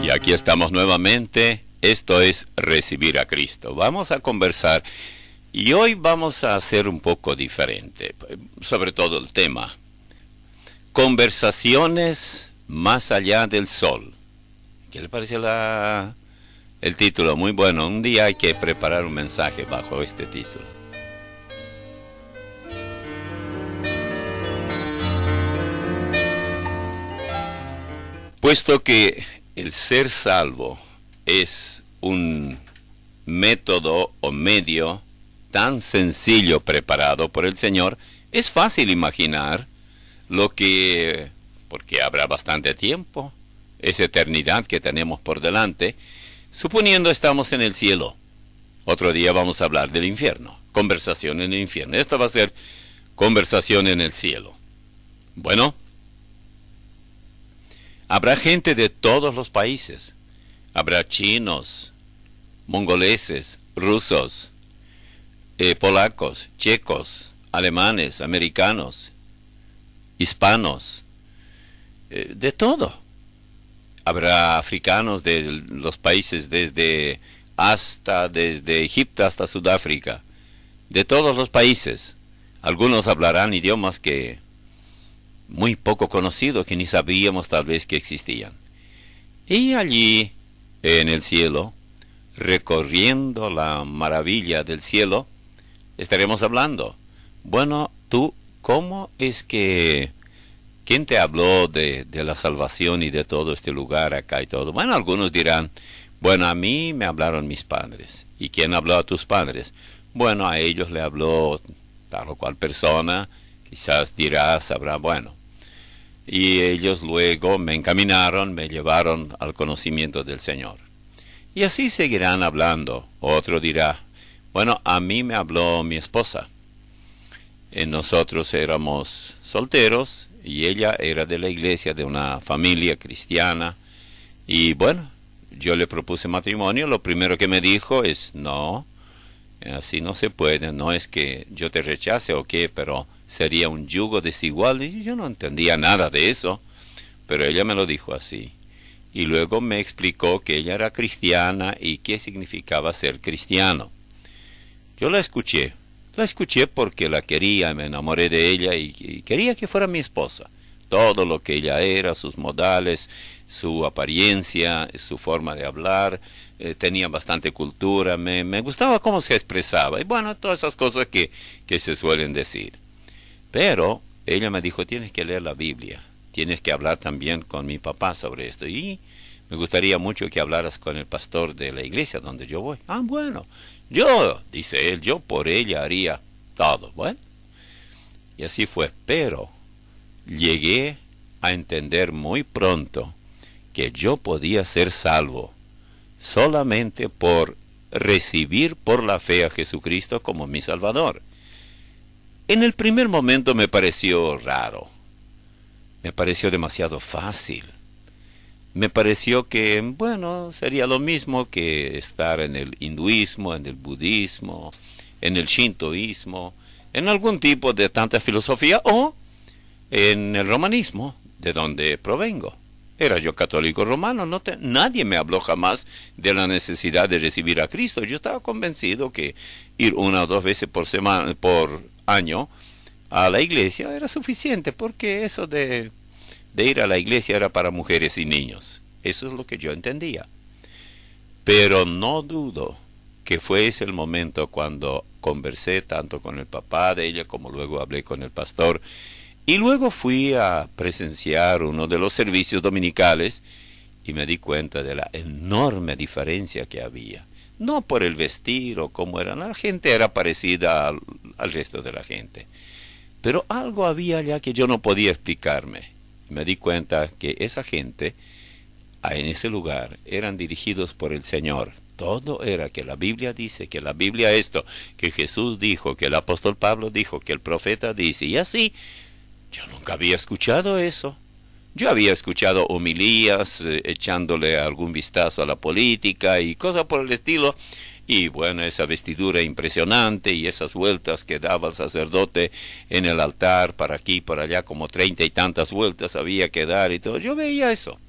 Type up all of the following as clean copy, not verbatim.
Y aquí estamos nuevamente. Esto es Recibir a Cristo. Vamos a conversar y hoy vamos a hacer un poco diferente, sobre todo el tema. Conversaciones más allá del sol. ¿Qué le parece el título? Muy bueno. Un día hay que preparar un mensaje bajo este título. Puesto que el ser salvo es un método o medio tan sencillo preparado por el Señor, es fácil imaginar porque habrá bastante tiempo, esa eternidad que tenemos por delante, suponiendo estamos en el cielo. Otro día vamos a hablar del infierno, conversación en el infierno. Esta va a ser conversación en el cielo. Bueno, habrá gente de todos los países. Habrá chinos, mongoleses, rusos, polacos, checos, alemanes, americanos, hispanos, de todo. Habrá africanos de los países desde Egipto hasta Sudáfrica, de todos los países. Algunos hablarán idiomas que muy poco conocidos, que ni sabíamos tal vez que existían. Y allí, en el cielo, recorriendo la maravilla del cielo, estaremos hablando. Bueno, tú, ¿cómo es que... ¿Quién te habló de la salvación y de todo este lugar acá y todo? Bueno, algunos dirán, bueno, a mí me hablaron mis padres. ¿Y quién habló a tus padres? Bueno, a ellos le habló tal o cual persona, quizás dirás, sabrá, bueno. Y ellos luego me encaminaron, me llevaron al conocimiento del Señor. Y así seguirán hablando. Otro dirá, bueno, a mí me habló mi esposa. Nosotros éramos solteros y ella era de la iglesia, de una familia cristiana. Y bueno, yo le propuse matrimonio. Lo primero que me dijo es, no, así no se puede. No es que yo te rechace o qué, pero sería un yugo desigual. Y yo no entendía nada de eso, pero ella me lo dijo así. Y luego me explicó que ella era cristiana y qué significaba ser cristiano. Yo la escuché porque la quería, me enamoré de ella y quería que fuera mi esposa. Todo lo que ella era, sus modales, su apariencia, su forma de hablar, tenía bastante cultura, me gustaba cómo se expresaba. Y bueno, todas esas cosas que se suelen decir. Pero ella me dijo, tienes que leer la Biblia, tienes que hablar también con mi papá sobre esto. Y me gustaría mucho que hablaras con el pastor de la iglesia donde yo voy. Ah, bueno, dice él, yo por ella haría todo. Bueno, y así fue. Pero llegué a entender muy pronto que yo podía ser salvo solamente por recibir por la fe a Jesucristo como mi Salvador. En el primer momento me pareció raro, me pareció demasiado fácil. Me pareció que, bueno, sería lo mismo que estar en el hinduismo, en el budismo, en el shintoísmo, en algún tipo de tanta filosofía, o en el romanismo, de donde provengo. Era yo católico romano, nadie me habló jamás de la necesidad de recibir a Cristo. Yo estaba convencido que ir 1 o 2 veces por año a la iglesia era suficiente, porque eso de ir a la iglesia era para mujeres y niños. Eso es lo que yo entendía. Pero no dudo que fue ese el momento cuando conversé tanto con el papá de ella como luego hablé con el pastor. Y luego fui a presenciar uno de los servicios dominicales y me di cuenta de la enorme diferencia que había. No por el vestir o cómo era, la gente era parecida al resto de la gente. Pero algo había allá que yo no podía explicarme. Me di cuenta que esa gente en ese lugar eran dirigidos por el Señor. Todo era que la Biblia dice, que la Biblia esto, que Jesús dijo, que el apóstol Pablo dijo, que el profeta dice, y así. Yo nunca había escuchado eso. Yo había escuchado homilías, echándole algún vistazo a la política y cosas por el estilo. Y bueno, esa vestidura impresionante y esas vueltas que daba el sacerdote en el altar, para aquí, para allá, como 30 y tantas vueltas había que dar y todo. Yo veía eso.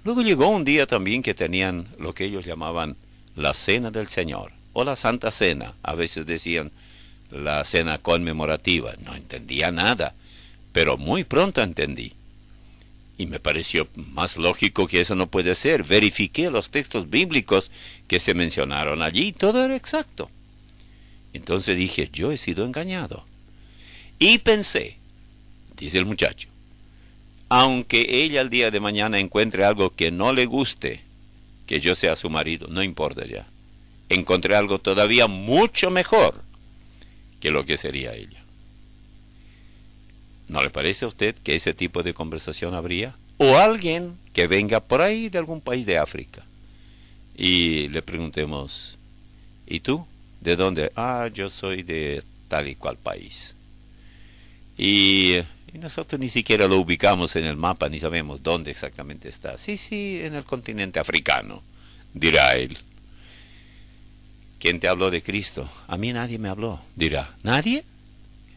Luego llegó un día también que tenían lo que ellos llamaban la Cena del Señor, o la Santa Cena. A veces decían la cena conmemorativa. No entendía nada, pero muy pronto entendí. Y me pareció más lógico que eso no puede ser. Verifiqué los textos bíblicos que se mencionaron allí, todo era exacto. Entonces dije, yo he sido engañado. Y pensé, dice el muchacho, aunque ella el día de mañana encuentre algo que no le guste, que yo sea su marido, no importa ya. Encontré algo todavía mucho mejor que lo que sería ella. ¿No le parece a usted que ese tipo de conversación habría? O alguien que venga por ahí de algún país de África y le preguntemos, ¿y tú? ¿De dónde? Ah, yo soy de tal y cual país. Y nosotros ni siquiera lo ubicamos en el mapa, ni sabemos dónde exactamente está. Sí, sí, en el continente africano, dirá él. ¿Quién te habló de Cristo? A mí nadie me habló, dirá. ¿Nadie?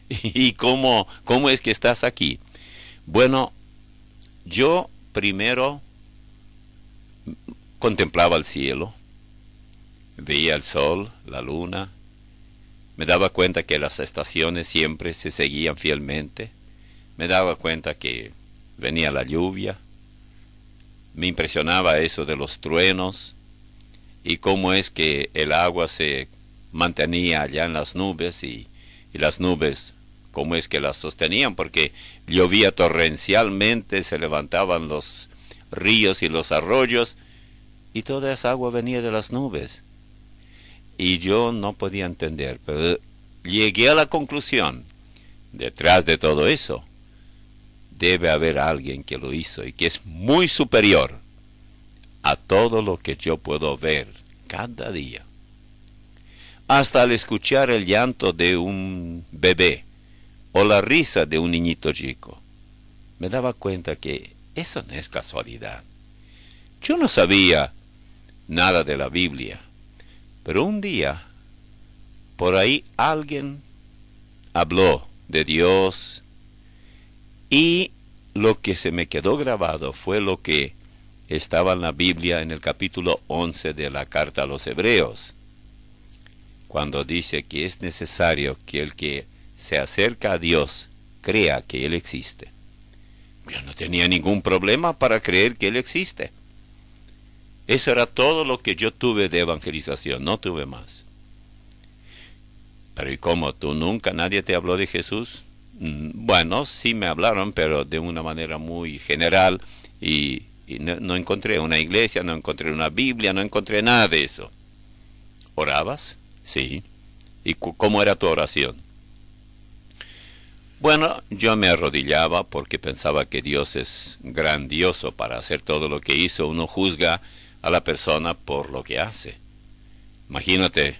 ¿Y cómo es que estás aquí? Bueno, yo primero contemplaba el cielo, veía el sol, la luna, me daba cuenta que las estaciones siempre se seguían fielmente, me daba cuenta que venía la lluvia, me impresionaba eso de los truenos y cómo es que el agua se mantenía allá en las nubes y las nubes cómo es que las sostenían, porque llovía torrencialmente, se levantaban los ríos y los arroyos, y toda esa agua venía de las nubes. Y yo no podía entender, pero llegué a la conclusión, detrás de todo eso, debe haber alguien que lo hizo, y que es muy superior a todo lo que yo puedo ver cada día. Hasta al escuchar el llanto de un bebé, o la risa de un niñito chico, me daba cuenta que eso no es casualidad. Yo no sabía nada de la Biblia, pero un día, por ahí alguien habló de Dios, y lo que se me quedó grabado fue lo que estaba en la Biblia en el capítulo 11 de la carta a los Hebreos, cuando dice que es necesario que el que se acerca a Dios crea que Él existe. Yo no tenía ningún problema para creer que Él existe. Eso era todo lo que yo tuve de evangelización, no tuve más. Pero ¿y cómo? ¿Tú nunca, nadie te habló de Jesús? Bueno, sí me hablaron, pero de una manera muy general, y no encontré una iglesia, no encontré una Biblia, no encontré nada de eso. ¿Orabas? Sí. ¿Y cómo era tu oración? Bueno, yo me arrodillaba porque pensaba que Dios es grandioso para hacer todo lo que hizo. Uno juzga a la persona por lo que hace. Imagínate,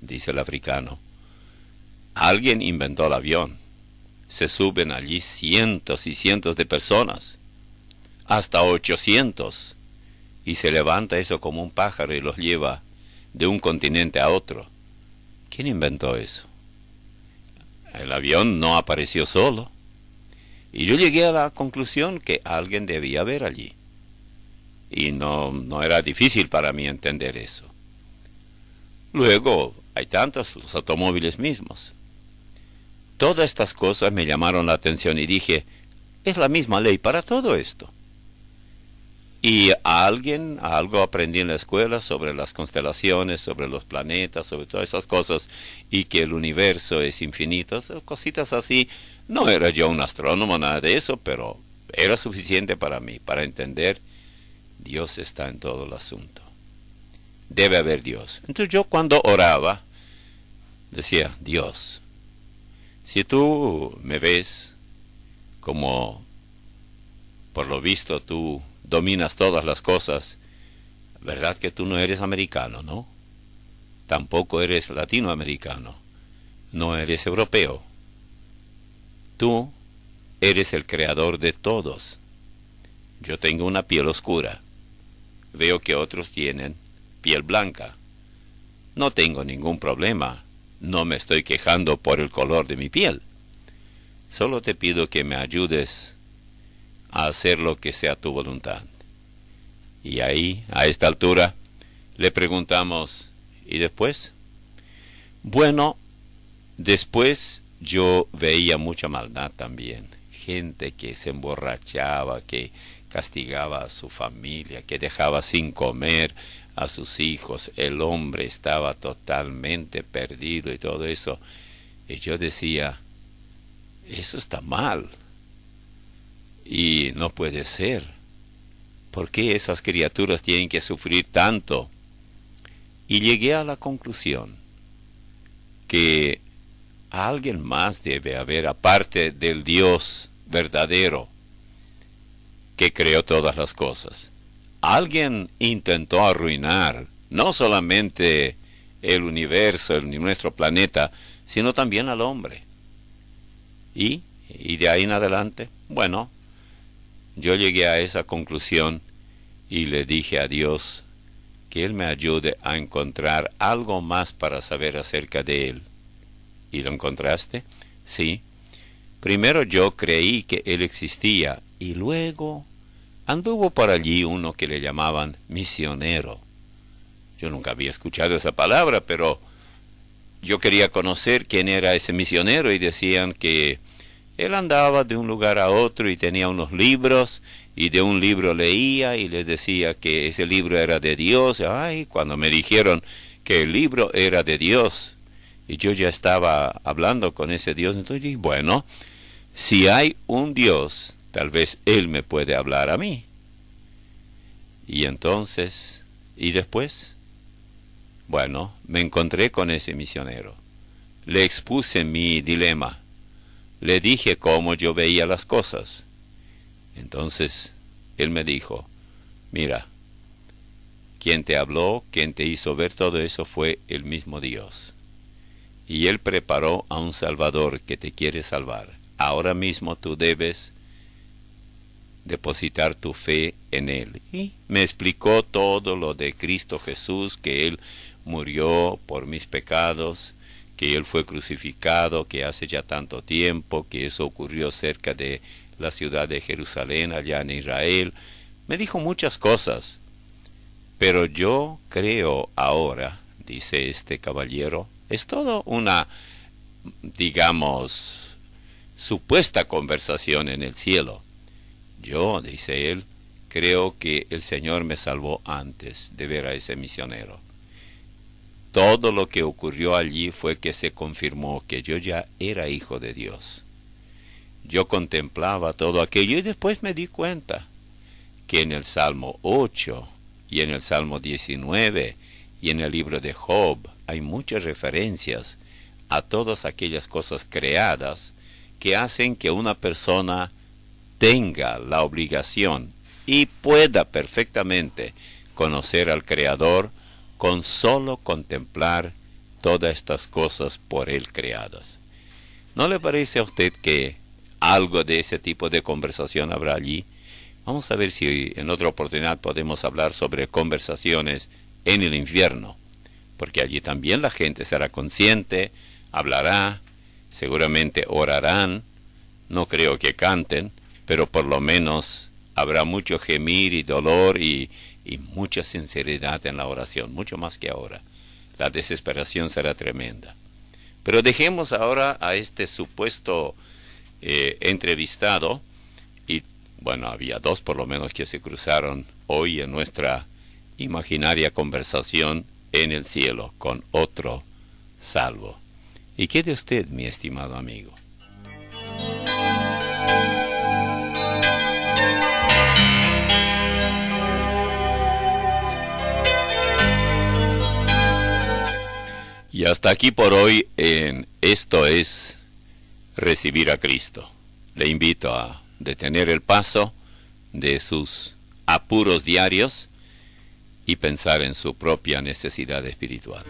dice el africano, alguien inventó el avión. Se suben allí cientos y cientos de personas, hasta 800, y se levanta eso como un pájaro y los lleva de un continente a otro. ¿Quién inventó eso? El avión no apareció solo. Y yo llegué a la conclusión que alguien debía haber allí. Y no era difícil para mí entender eso. Luego, hay tantos, los automóviles mismos. Todas estas cosas me llamaron la atención y dije, es la misma ley para todo esto. Y algo aprendí en la escuela sobre las constelaciones, sobre los planetas, sobre todas esas cosas, y que el universo es infinito, cositas así. No era yo un astrónomo, nada de eso, pero era suficiente para mí, para entender, Dios está en todo el asunto. Debe haber Dios. Entonces yo cuando oraba, decía, Dios, si tú me ves como, por lo visto, tú dominas todas las cosas, ¿verdad que tú no eres americano, no? Tampoco eres latinoamericano, no eres europeo. Tú eres el creador de todos. Yo tengo una piel oscura. Veo que otros tienen piel blanca. No tengo ningún problema. No me estoy quejando por el color de mi piel. Solo te pido que me ayudes a hacer lo que sea tu voluntad. Y ahí, a esta altura, le preguntamos, ¿y después? Bueno, después yo veía mucha maldad también. Gente que se emborrachaba, que castigaba a su familia, que dejaba sin comer a sus hijos. El hombre estaba totalmente perdido y todo eso. Y yo decía, eso está mal. Y no puede ser. ¿Por qué esas criaturas tienen que sufrir tanto? Y llegué a la conclusión que alguien más debe haber, aparte del Dios verdadero que creó todas las cosas. Alguien intentó arruinar no solamente el universo, nuestro planeta, sino también al hombre. Y de ahí en adelante, bueno, yo llegué a esa conclusión y le dije a Dios que Él me ayude a encontrar algo más para saber acerca de Él. ¿Y lo encontraste? Sí. Primero yo creí que Él existía y luego anduvo por allí uno que le llamaban misionero. Yo nunca había escuchado esa palabra, pero yo quería conocer quién era ese misionero y decían que él andaba de un lugar a otro y tenía unos libros y de un libro leía y les decía que ese libro era de Dios. Ay, cuando me dijeron que el libro era de Dios y yo ya estaba hablando con ese Dios, entonces dije, bueno, si hay un Dios, tal vez Él me puede hablar a mí. Y entonces, ¿y después? Bueno, me encontré con ese misionero. Le expuse mi dilema. Le dije cómo yo veía las cosas. Entonces, él me dijo, mira, quien te habló, quien te hizo ver todo eso fue el mismo Dios. Y Él preparó a un Salvador que te quiere salvar. Ahora mismo tú debes depositar tu fe en Él. Y me explicó todo lo de Cristo Jesús, que Él murió por mis pecados, que Él fue crucificado, que hace ya tanto tiempo, que eso ocurrió cerca de la ciudad de Jerusalén, allá en Israel. Me dijo muchas cosas, pero yo creo ahora, dice este caballero, es todo una, digamos, supuesta conversación en el cielo. Yo, dice él, creo que el Señor me salvó antes de ver a ese misionero. Todo lo que ocurrió allí fue que se confirmó que yo ya era hijo de Dios. Yo contemplaba todo aquello y después me di cuenta que en el Salmo 8 y en el Salmo 19 y en el libro de Job hay muchas referencias a todas aquellas cosas creadas que hacen que una persona tenga la obligación y pueda perfectamente conocer al Creador con solo contemplar todas estas cosas por Él creadas. ¿No le parece a usted que algo de ese tipo de conversación habrá allí? Vamos a ver si en otra oportunidad podemos hablar sobre conversaciones en el infierno, porque allí también la gente será consciente, hablará, seguramente orarán, no creo que canten, pero por lo menos habrá mucho gemir y dolor y mucha sinceridad en la oración, mucho más que ahora. La desesperación será tremenda. Pero dejemos ahora a este supuesto entrevistado, y bueno, había dos por lo menos que se cruzaron hoy en nuestra imaginaria conversación en el cielo con otro salvo. ¿Y qué de usted, mi estimado amigo? Y hasta aquí por hoy en Esto es Recibir a Cristo. Le invito a detener el paso de sus apuros diarios y pensar en su propia necesidad espiritual.